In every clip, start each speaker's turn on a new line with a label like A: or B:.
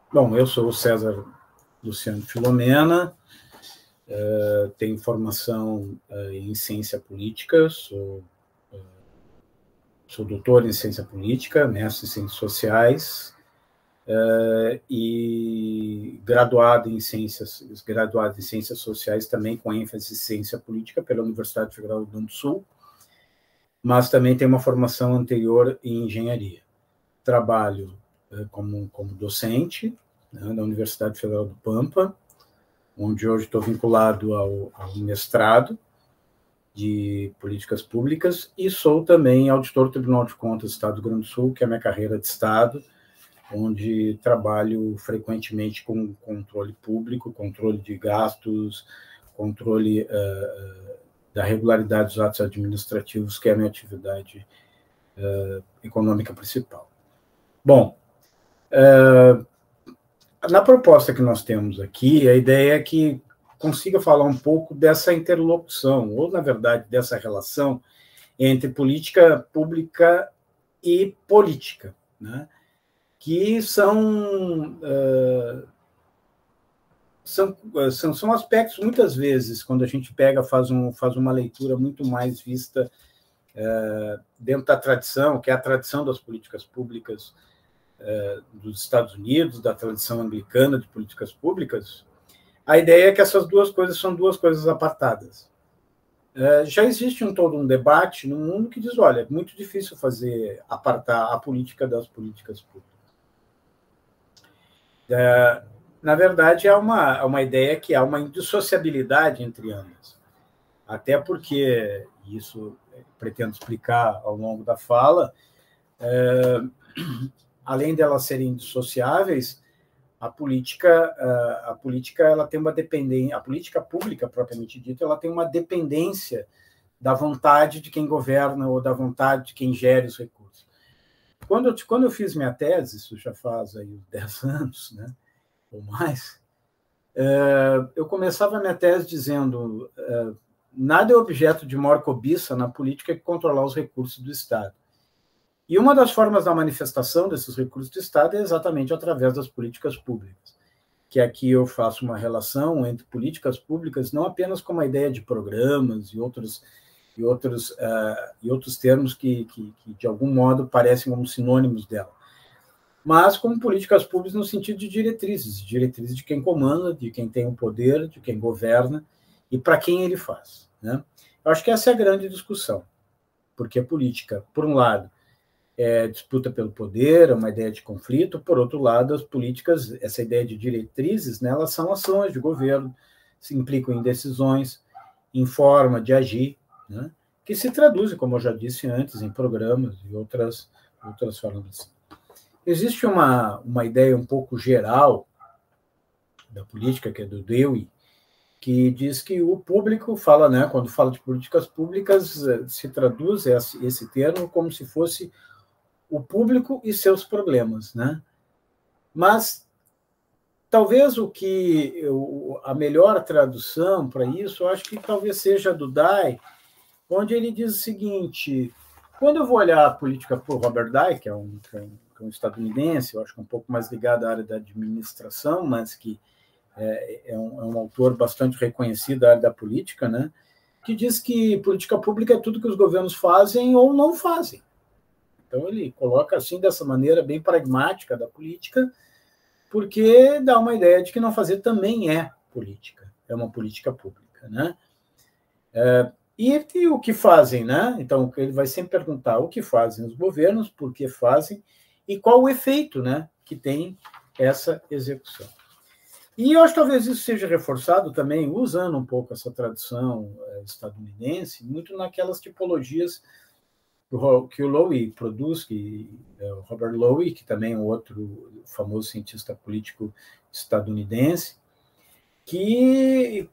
A: Bom, eu sou o César Luciano Filomena, tenho formação em ciência política, sou doutor em ciência política, mestre em ciências sociais, e graduado em ciências sociais também, com ênfase em ciência política pela Universidade Federal do Rio Grande do Sul, mas também tenho uma formação anterior em engenharia. Trabalho como docente, né, na Universidade Federal do Pampa, onde hoje estou vinculado ao mestrado de políticas públicas, e sou também auditor do Tribunal de Contas do Estado do Rio Grande do Sul, que é a minha carreira de Estado, onde trabalho frequentemente com controle público, controle de gastos, controle da regularidade dos atos administrativos, que é a minha atividade econômica principal. Bom, na proposta que nós temos aqui, a ideia é que consiga falar um pouco dessa interlocução, ou, na verdade, dessa relação entre política pública e política, né? Que são aspectos, muitas vezes, quando a gente faz uma leitura muito mais vista dentro da tradição, que é a tradição das políticas públicas dos Estados Unidos, da tradição anglicana de políticas públicas, a ideia é que essas duas coisas são duas coisas apartadas. Já existe todo um debate no mundo que diz, olha, é muito difícil apartar a política das políticas públicas. Na verdade, há uma ideia que há uma indissociabilidade entre ambas. Até porque, isso pretendo explicar ao longo da fala, além de elas serem indissociáveis, a política ela tem uma dependência, a política pública propriamente dita, ela tem uma dependência da vontade de quem governa ou da vontade de quem gere os recursos. Quando eu fiz minha tese, isso já faz aí 10 anos, né, ou mais, eu começava a minha tese dizendo nada é objeto de maior cobiça na política que controlar os recursos do Estado. E uma das formas da manifestação desses recursos do Estado é exatamente através das políticas públicas, que aqui eu faço uma relação entre políticas públicas não apenas como a ideia de programas e outros termos que, de algum modo, parecem como sinônimos dela, mas como políticas públicas no sentido de diretrizes de quem comanda, de quem tem o poder, de quem governa e para quem ele faz, né? Eu acho que essa é a grande discussão, porque a política, por um lado, é disputa pelo poder, é uma ideia de conflito. Por outro lado, as políticas, essa ideia de diretrizes, né, elas são ações de governo, se implicam em decisões, em forma de agir, né, que se traduzem, como eu já disse antes, em programas e outras formas. Existe uma ideia um pouco geral da política, que é do Dewey, que diz que o público fala, né, quando fala de políticas públicas, se traduz esse termo como se fosse o público e seus problemas, né? Mas talvez a melhor tradução para isso, eu acho que talvez seja a do Dye, onde ele diz o seguinte: quando eu vou olhar a política por Robert Dye, que é um estadunidense, eu acho que é um pouco mais ligado à área da administração, mas que é um autor bastante reconhecido da área da política, né? Que diz que política pública é tudo que os governos fazem ou não fazem. Então, ele coloca assim, dessa maneira bem pragmática da política, porque dá uma ideia de que não fazer também é política, é uma política pública, né? E o que fazem, né? Então, ele vai sempre perguntar o que fazem os governos, por que fazem, e qual o efeito, né, que tem essa execução. E eu acho que talvez isso seja reforçado também, usando um pouco essa tradição estadunidense, muito naquelas tipologias que o Lowy produz, que é o Robert Lowy, que também é outro famoso cientista político estadunidense, que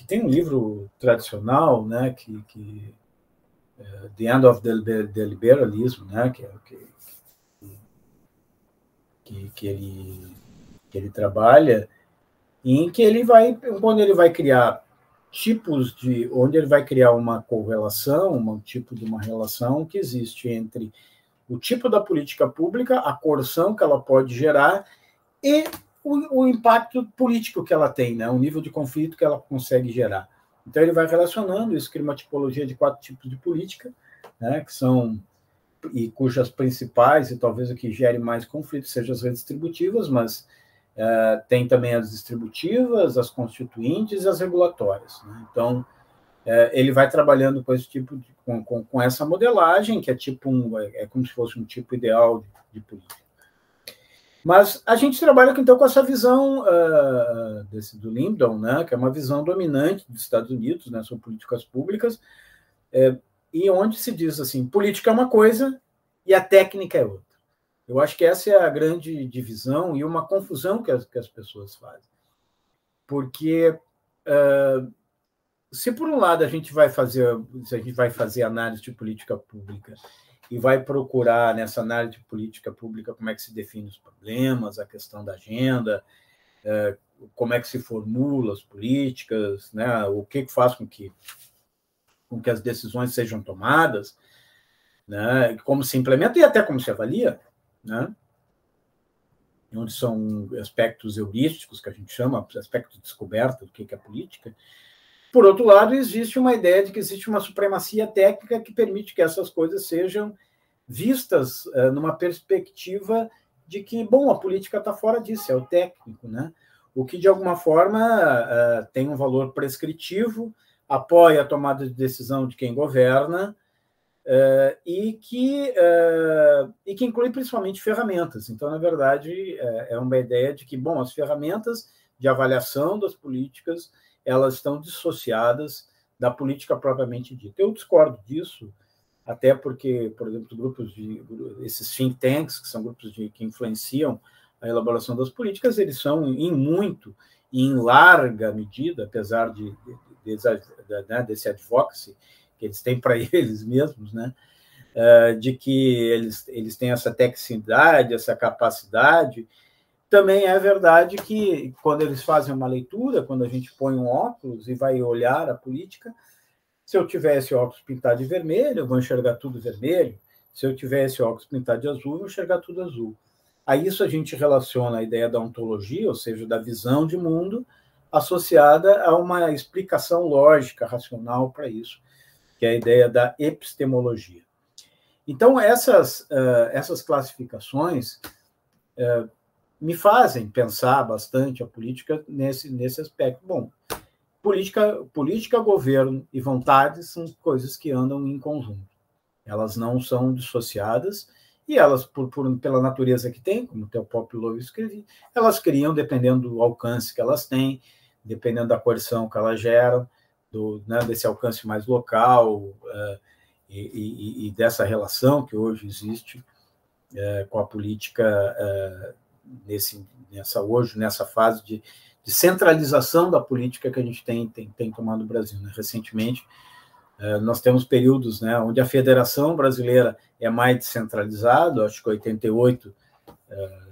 A: tem um livro tradicional, né, The End of the Liberalism, né, que ele trabalha, em que onde ele vai criar onde ele vai criar uma correlação, um tipo de uma relação que existe entre o tipo da política pública, a coerção que ela pode gerar e o impacto político que ela tem, né? O nível de conflito que ela consegue gerar. Então, ele vai relacionando isso, cria uma tipologia de 4 tipos de política, né? Que são, e cujas principais, e talvez o que gere mais conflito, sejam as redistributivas, mas tem também as distributivas, as constituintes e as regulatórias, né? Então, ele vai trabalhando com esse tipo de, com essa modelagem, que é tipo como se fosse um tipo ideal de política. Mas a gente trabalha então com essa visão do Lyndon, né, que é uma visão dominante dos Estados Unidos, né, sobre políticas públicas, e onde se diz assim, política é uma coisa e a técnica é outra. Eu acho que essa é a grande divisão e uma confusão que as pessoas fazem. Porque se por um lado a gente vai fazer análise de política pública e vai procurar nessa análise de política pública como é que se define os problemas, a questão da agenda, como é que se formula as políticas, né, o que faz com que as decisões sejam tomadas, né, como se implementa e até como se avalia, né, onde são aspectos heurísticos que a gente chama, aspectos de descoberta do que é política. Por outro lado, existe uma ideia de que existe uma supremacia técnica que permite que essas coisas sejam vistas numa perspectiva de que, bom, a política está fora disso, é o técnico, né? O que, de alguma forma, tem um valor prescritivo, apoia a tomada de decisão de quem governa e que inclui principalmente ferramentas. Então, na verdade, é uma ideia de que, bom, as ferramentas de avaliação das políticas elas estão dissociadas da política propriamente dita. Eu discordo disso, até porque, por exemplo, esses think tanks, que são grupos que influenciam a elaboração das políticas, eles são, em larga medida, apesar desse advocacy que eles têm para eles mesmos, né, de que eles têm essa tecnicidade, essa capacidade. Também é verdade que, quando eles fazem uma leitura, quando a gente põe um óculos e vai olhar a política, se eu tivesse óculos pintado de vermelho, eu vou enxergar tudo vermelho. Se eu tivesse óculos pintado de azul, eu vou enxergar tudo azul. A isso a gente relaciona a ideia da ontologia, ou seja, da visão de mundo, associada a uma explicação lógica, racional para isso, que é a ideia da epistemologia. Então, essas classificações me fazem pensar bastante a política nesse aspecto. Bom, política, governo e vontade são coisas que andam em conjunto. Elas não são dissociadas e elas, pela natureza que têm, como o próprio Lowe escreveu, elas criam, dependendo do alcance que elas têm, dependendo da coerção que elas geram, desse alcance mais local e dessa relação que hoje existe com a política nessa fase de centralização da política que a gente tem tomado no Brasil, né? Recentemente, nós temos períodos, né, onde a Federação Brasileira é mais descentralizada. Acho que em 88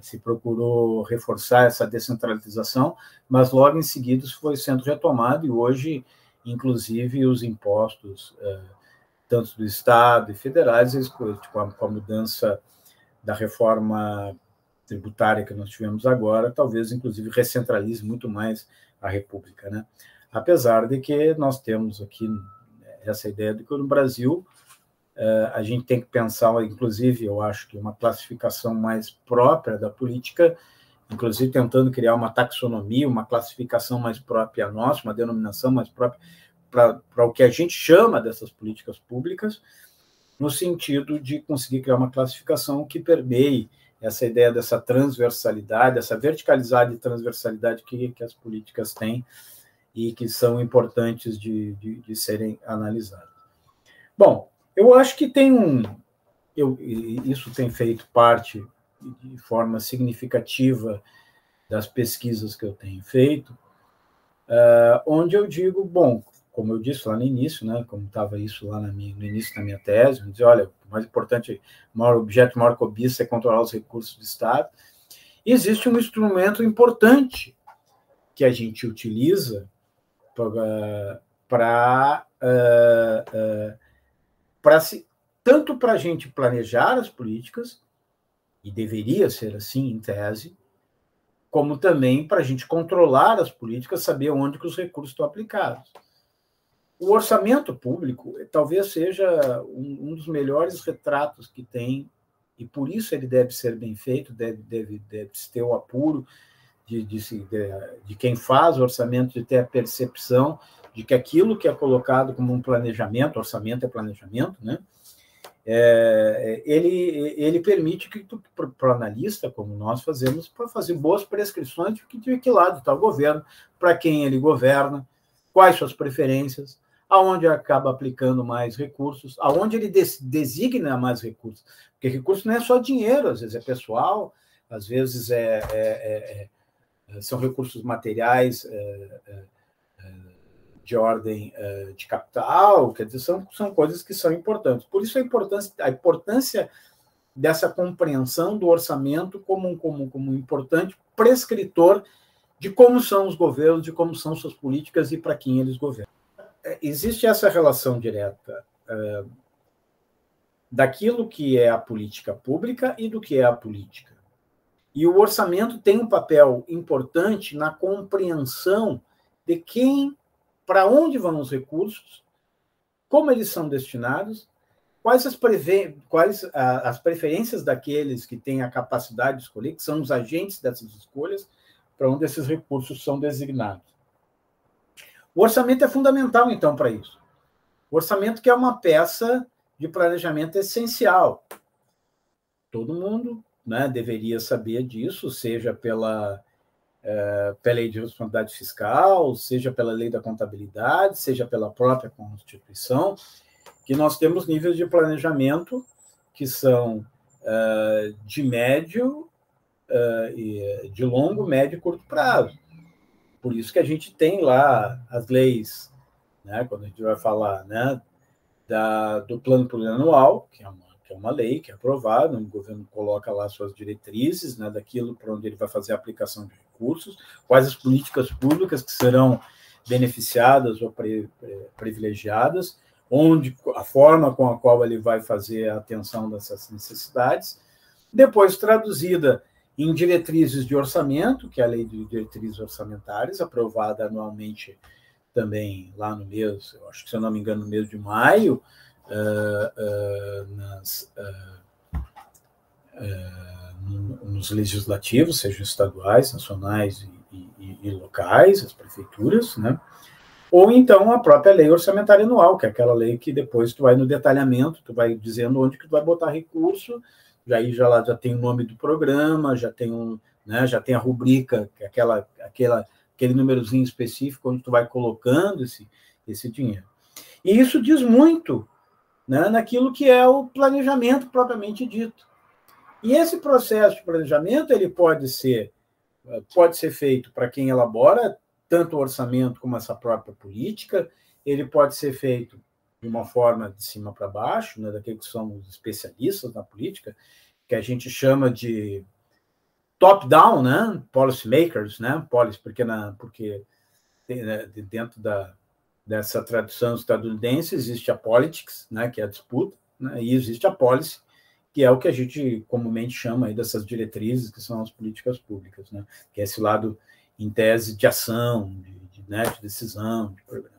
A: se procurou reforçar essa descentralização, mas logo em seguida isso foi sendo retomado e hoje, inclusive, os impostos, tanto do Estado e federais, com a mudança da reforma tributária que nós tivemos agora, talvez, inclusive, recentralize muito mais a República, né? Apesar de que nós temos aqui essa ideia de que no Brasil a gente tem que pensar, inclusive, eu acho que uma classificação mais própria da política, inclusive tentando criar uma taxonomia, uma classificação mais própria nossa, uma denominação mais própria para o que a gente chama dessas políticas públicas, no sentido de conseguir criar uma classificação que permeie essa ideia dessa transversalidade, essa verticalidade e transversalidade que as políticas têm e que são importantes de serem analisadas. Bom, eu acho que isso tem feito parte, de forma significativa, das pesquisas que eu tenho feito, onde eu digo, bom, como eu disse lá no início, né, como estava isso lá no início da minha tese, eu dizia, olha, o mais importante, o maior objeto, maior cobiça é controlar os recursos do Estado. E existe um instrumento importante que a gente utiliza tanto para a gente planejar as políticas, e deveria ser assim, em tese, como também para a gente controlar as políticas, saber onde que os recursos estão aplicados. O orçamento público talvez seja um dos melhores retratos que tem, e por isso ele deve ser bem feito, deve ter o apuro de quem faz o orçamento, de ter a percepção de que aquilo que é colocado como um planejamento, orçamento é planejamento, né? Ele permite que para o analista, como nós fazemos, para fazer boas prescrições de que lado está o governo, para quem ele governa, quais suas preferências, aonde acaba aplicando mais recursos, aonde ele designa mais recursos. Porque recurso não é só dinheiro, às vezes é pessoal, às vezes são recursos materiais de ordem de capital, quer dizer, são coisas que são importantes. Por isso a importância dessa compreensão do orçamento como um importante prescritor de como são os governos, de como são suas políticas e para quem eles governam. Existe essa relação direta daquilo que é a política pública e do que é a política. E o orçamento tem um papel importante na compreensão de para onde vão os recursos, como eles são destinados, quais as preferências daqueles que têm a capacidade de escolher, que são os agentes dessas escolhas, para onde esses recursos são designados. O orçamento é fundamental, então, para isso. O orçamento que é uma peça de planejamento essencial. Todo mundo, né, deveria saber disso, seja pela lei de responsabilidade fiscal, seja pela lei da contabilidade, seja pela própria Constituição, que nós temos níveis de planejamento que são de médio, de longo, médio e curto prazo. Por isso que a gente tem lá as leis, né, quando a gente vai falar, né, do plano plurianual, que é uma lei que é aprovada, o governo coloca lá suas diretrizes, né, daquilo para onde ele vai fazer a aplicação de recursos, quais as políticas públicas que serão beneficiadas ou privilegiadas, a forma com a qual ele vai fazer a atenção dessas necessidades, depois traduzida em diretrizes de orçamento, que é a lei de diretrizes orçamentárias, aprovada anualmente também lá no mês, eu acho que, se eu não me engano, no mês de maio, nos legislativos, sejam estaduais, nacionais e locais, as prefeituras, né? Ou então a própria lei orçamentária anual, que é aquela lei que depois tu vai no detalhamento, tu vai dizendo onde que tu vai botar recurso, já tem o nome do programa, já tem já tem a rubrica, que é aquele númerozinho específico onde tu vai colocando esse dinheiro. E isso diz muito, né, naquilo que é o planejamento propriamente dito. E esse processo de planejamento ele pode ser feito para quem elabora tanto o orçamento como essa própria política, ele pode ser feito de uma forma de cima para baixo, né, daqueles que são os especialistas na política, que a gente chama de top-down, né, policy makers, né, porque dentro dessa tradição estadunidense existe a politics, né, que é a disputa, né, e existe a policy, que é o que a gente comumente chama aí dessas diretrizes, que são as políticas públicas, né, que é esse lado, em tese, de ação, de decisão, de programa.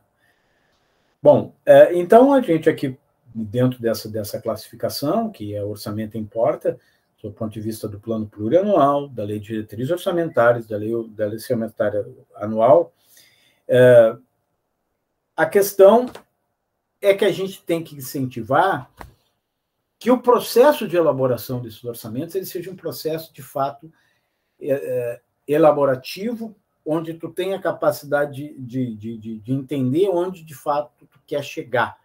A: Bom, então a gente aqui, dentro dessa classificação, que é o orçamento importa, do ponto de vista do plano plurianual, da lei de diretrizes orçamentárias, da lei orçamentária anual, a questão é que a gente tem que incentivar que o processo de elaboração desses orçamentos ele seja um processo, de fato, elaborativo, onde tu tem a capacidade de entender onde, de fato, tu quer chegar.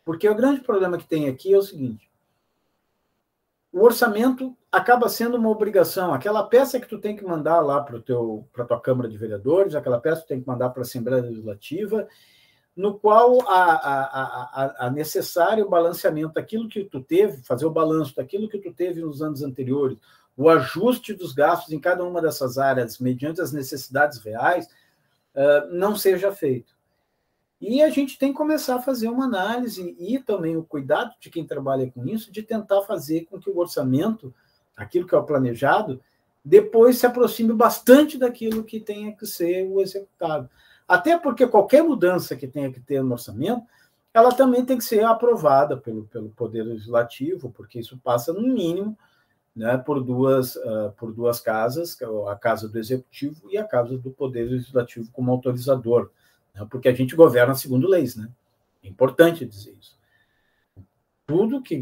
A: Porque o grande problema que tem aqui é o seguinte: o orçamento acaba sendo uma obrigação. Aquela peça que tu tem que mandar lá para tua Câmara de Vereadores, aquela peça que tu tem que mandar para a Assembleia Legislativa, no qual a necessário balanceamento daquilo que tu teve, fazer o balanço daquilo que tu teve nos anos anteriores, o ajuste dos gastos em cada uma dessas áreas, mediante as necessidades reais, não seja feito. E a gente tem que começar a fazer uma análise e também o cuidado de quem trabalha com isso, de tentar fazer com que o orçamento, aquilo que é o planejado, depois se aproxime bastante daquilo que tenha que ser o executado. Até porque qualquer mudança que tenha que ter no orçamento, ela também tem que ser aprovada pelo Poder Legislativo, porque isso passa, no mínimo, né, por duas casas, a Casa do Executivo e a Casa do Poder Legislativo como autorizador, né, porque a gente governa segundo leis, né? É importante dizer isso. Tudo que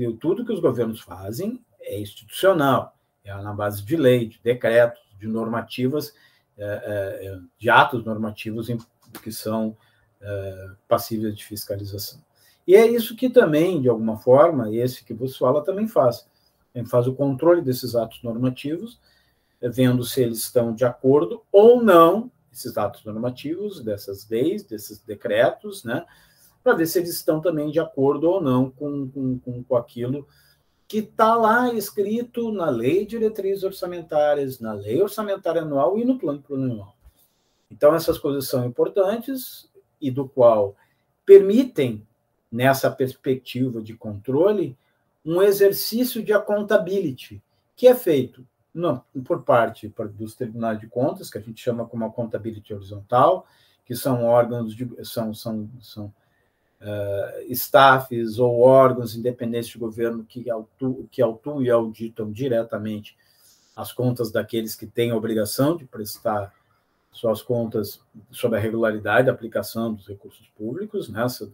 A: os governos fazem é institucional, é na base de lei, de decretos, de normativas, de atos normativos que são passíveis de fiscalização. E é isso que também, de alguma forma, esse que vos fala também faz. Ele faz o controle desses atos normativos, vendo se eles estão de acordo ou não, esses atos normativos, dessas leis, desses decretos, né, para ver se eles estão também de acordo ou não com aquilo que está lá escrito na Lei de Diretrizes Orçamentárias, na Lei Orçamentária Anual e no Plano Plurianual. Então, essas coisas são importantes e do qual permitem, nessa perspectiva de controle, um exercício de accountability, que é feito por parte dos tribunais de contas, que a gente chama como accountability horizontal, que são órgãos staffs ou órgãos independentes de governo que atuam e auditam diretamente as contas daqueles que têm a obrigação de prestar suas contas sobre a regularidade da aplicação dos recursos públicos, nessa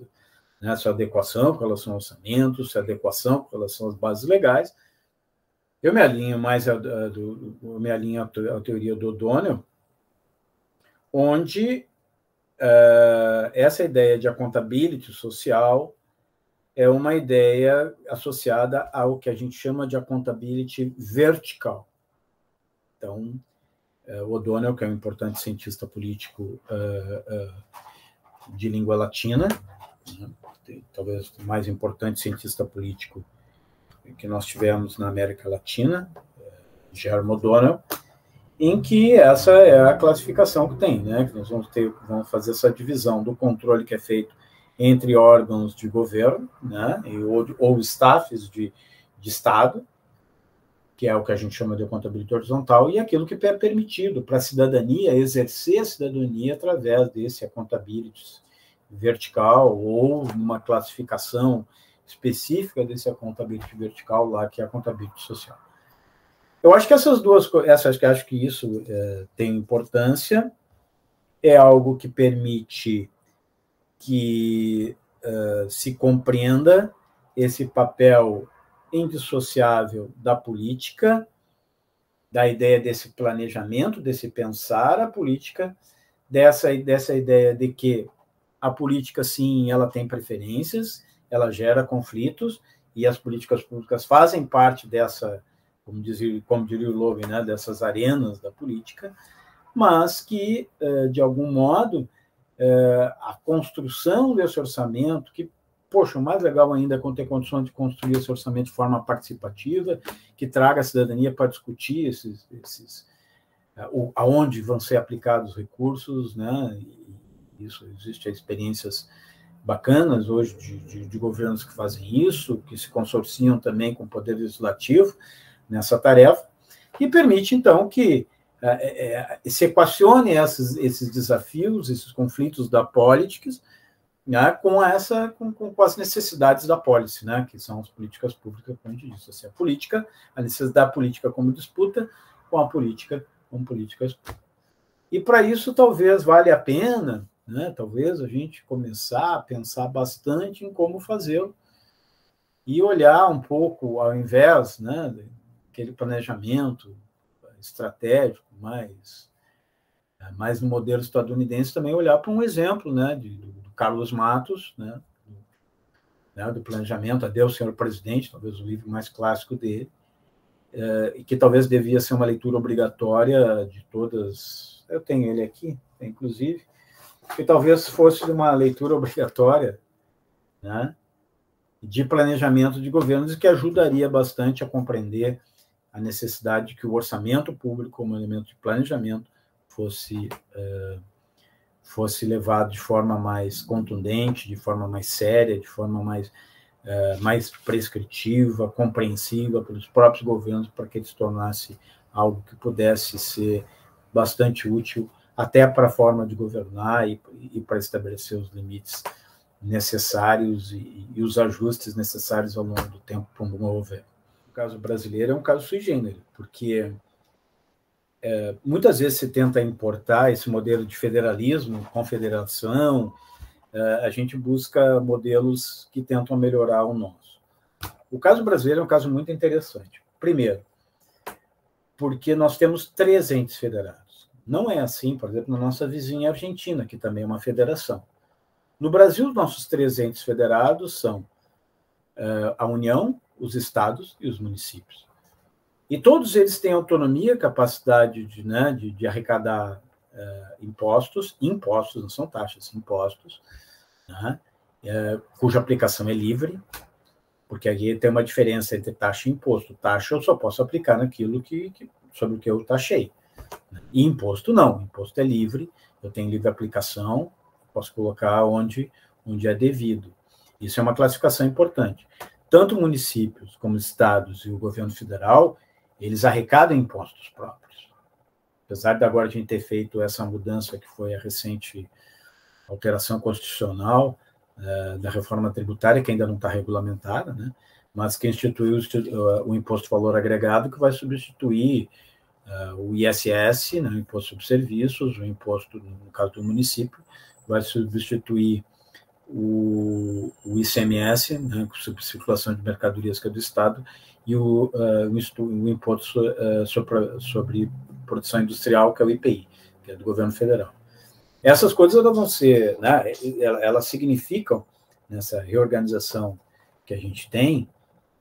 A: adequação com relação ao orçamento, essa adequação com relação às bases legais. Eu me alinho mais à teoria do O'Donnell, onde essa ideia de accountability social é uma ideia associada ao que a gente chama de accountability vertical. Então, o O'Donnell, que é um importante cientista político de língua latina, talvez o mais importante cientista político que nós tivemos na América Latina, Jerome O'Donnell, em que essa é a classificação que tem, né? Que nós vamos fazer essa divisão do controle que é feito entre órgãos de governo, né? ou staffs de Estado, que é o que a gente chama de contabilidade horizontal, e aquilo que é permitido para a cidadania exercer a cidadania através desse accountability vertical ou numa classificação específica desse accountability vertical lá, que é a accountability social. Eu acho que acho que isso tem importância, é algo que permite que se compreenda esse papel indissociável da política, da ideia desse planejamento, desse pensar a política, dessa ideia de que a política, sim, ela tem preferências, ela gera conflitos, e as políticas públicas fazem parte dessa, como diria o Lowe, né, dessas arenas da política, mas que, de algum modo, a construção desse orçamento, que, poxa, o mais legal ainda é ter condições de construir esse orçamento de forma participativa, que traga a cidadania para discutir aonde vão ser aplicados os recursos, né? E isso, existem experiências bacanas hoje de governos que fazem isso, que se consorciam também com o Poder Legislativo nessa tarefa, e permite, então, que se equacione esses desafios, esses conflitos da política, né, com as necessidades da policy, né, que são as políticas públicas, como a gente disse, assim, a necessidade política como disputa com a política como políticas públicas. E para isso talvez valha a pena, né, talvez a gente começar a pensar bastante em como fazê-lo e olhar um pouco, ao invés, né, daquele planejamento estratégico mais no modelo estadunidense, também olhar para um exemplo, né, do Carlos Matos, né, do planejamento, Adeus, Senhor Presidente, talvez o livro mais clássico dele, e que talvez devia ser uma leitura obrigatória de todas. Eu tenho ele aqui, inclusive, que talvez fosse uma leitura obrigatória, né, de planejamento de governos, que ajudaria bastante a compreender a necessidade de que o orçamento público, como elemento de planejamento, fosse levado de forma mais contundente, de forma mais séria, de forma mais prescritiva, compreensiva pelos próprios governos, para que ele se tornasse algo que pudesse ser bastante útil até para a forma de governar e para estabelecer os limites necessários e os ajustes necessários ao longo do tempo para um bom governo. O caso brasileiro é um caso sui generis, porque muitas vezes se tenta importar esse modelo de federalismo, confederação, a gente busca modelos que tentam melhorar o nosso. O caso brasileiro é um caso muito interessante. Primeiro, porque nós temos 3 entes federados. Não é assim, por exemplo, na nossa vizinha Argentina, que também é uma federação. No Brasil, os nossos 3 entes federados são a União, os estados e os municípios. E todos eles têm autonomia, capacidade de arrecadar impostos, não são taxas, impostos, né, cuja aplicação é livre, porque aqui tem uma diferença entre taxa e imposto. Taxa eu só posso aplicar naquilo sobre o que eu taxei. E imposto não, imposto é livre, eu tenho livre aplicação, posso colocar onde é devido. Isso é uma classificação importante. Tanto municípios como estados e o governo federal, eles arrecadam impostos próprios. Apesar de agora a gente ter feito essa mudança, que foi a recente alteração constitucional da reforma tributária, que ainda não está regulamentada, né? Mas que instituiu o imposto de valor agregado, que vai substituir o ISS, né, o imposto sobre serviços, o imposto, no caso do município, vai substituir o ICMS, né, sobre circulação de mercadorias, que é do Estado, e o imposto sobre produção industrial, que é o IPI, que é do governo federal. Essas coisas elas vão ser, né, elas significam, nessa reorganização que a gente tem,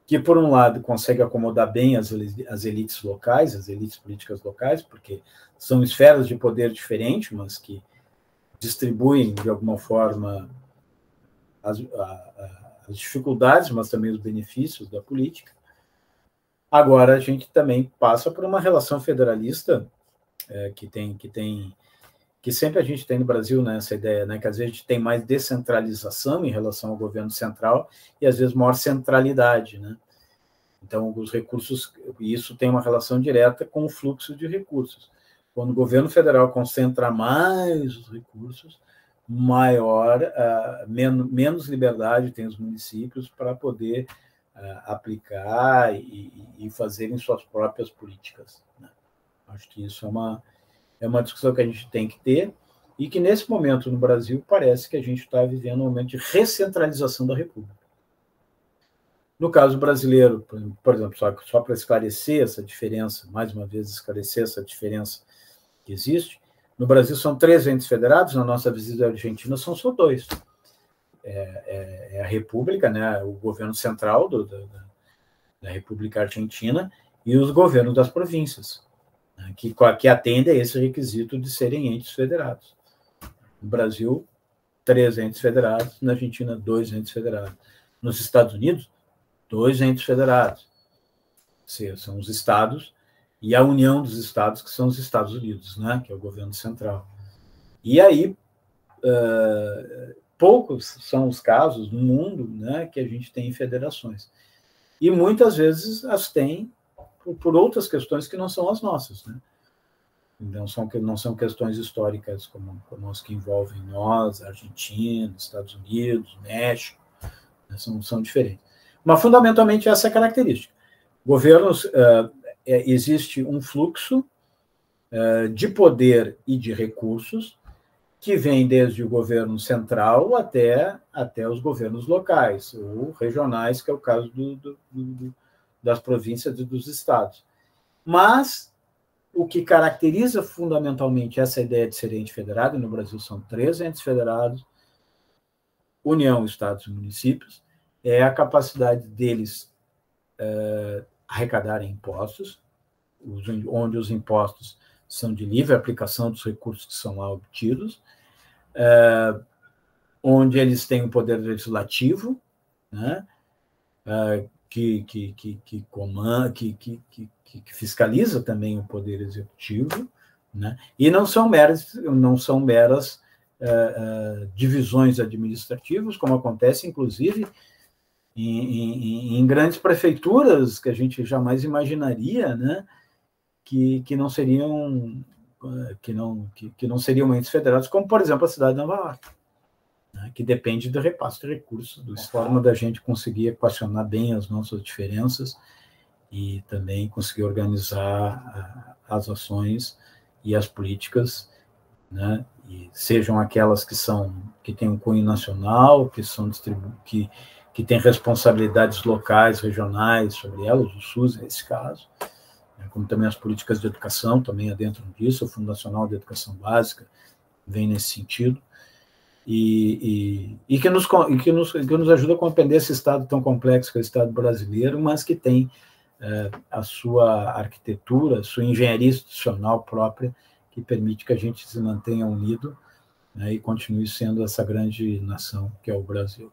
A: que, por um lado, consegue acomodar bem as elites locais, as elites políticas locais, porque são esferas de poder diferentes, mas que distribuem, de alguma forma, as dificuldades, mas também os benefícios da política. Agora, a gente também passa por uma relação federalista que sempre a gente tem no Brasil, né, essa ideia, né, que às vezes a gente tem mais descentralização em relação ao governo central e às vezes maior centralidade, né? Então, os recursos, e isso tem uma relação direta com o fluxo de recursos. Quando o governo federal concentra mais os recursos, menos liberdade tem os municípios para poder aplicar e fazerem suas próprias políticas, né? Acho que isso é uma discussão que a gente tem que ter e que, nesse momento, no Brasil, parece que a gente está vivendo um momento de recentralização da República. No caso brasileiro, por exemplo, só para esclarecer essa diferença, mais uma vez esclarecer essa diferença que existe, no Brasil são 3 entes federados, na nossa visita à Argentina são só 2. É a República, né, o governo central da República Argentina e os governos das províncias, né, que atendem a esse requisito de serem entes federados. No Brasil, 3 entes federados, na Argentina, 2 entes federados. Nos Estados Unidos, 2 entes federados. São os estados e a união dos estados, que são os Estados Unidos, né, que é o governo central. E aí, poucos são os casos no mundo, né, que a gente tem federações. E muitas vezes as tem por outras questões que não são as nossas, né? Então, não são questões históricas como as que envolvem nós, Argentina, Estados Unidos, México, né, são diferentes. Mas, fundamentalmente, essa é a característica. Governos, existe um fluxo de poder e de recursos que vem desde o governo central até os governos locais, ou regionais, que é o caso das províncias e dos estados. Mas o que caracteriza fundamentalmente essa ideia de ser ente federado, e no Brasil são 3 entes federados, União, estados e municípios, é a capacidade deles arrecadarem impostos, onde os impostos são de livre aplicação dos recursos que são lá obtidos, onde eles têm um poder legislativo, né, que fiscaliza também o poder executivo, né, e não são meras divisões administrativas, como acontece, inclusive, em grandes prefeituras que a gente jamais imaginaria, né, que não seriam que não seriam entes federados, como, por exemplo, a cidade de Nova York, né, que depende do repasse de recursos, da forma da gente conseguir equacionar bem as nossas diferenças e também conseguir organizar as ações e as políticas, né, e sejam aquelas que têm um cunho nacional, que têm responsabilidades locais, regionais sobre elas, o SUS nesse caso, né, como também as políticas de educação, também adentram disso, o Fundo Nacional de Educação Básica vem nesse sentido, e que nos ajuda a compreender esse Estado tão complexo que é o Estado brasileiro, mas que tem a sua arquitetura, a sua engenharia institucional própria, que permite que a gente se mantenha unido, né, e continue sendo essa grande nação que é o Brasil.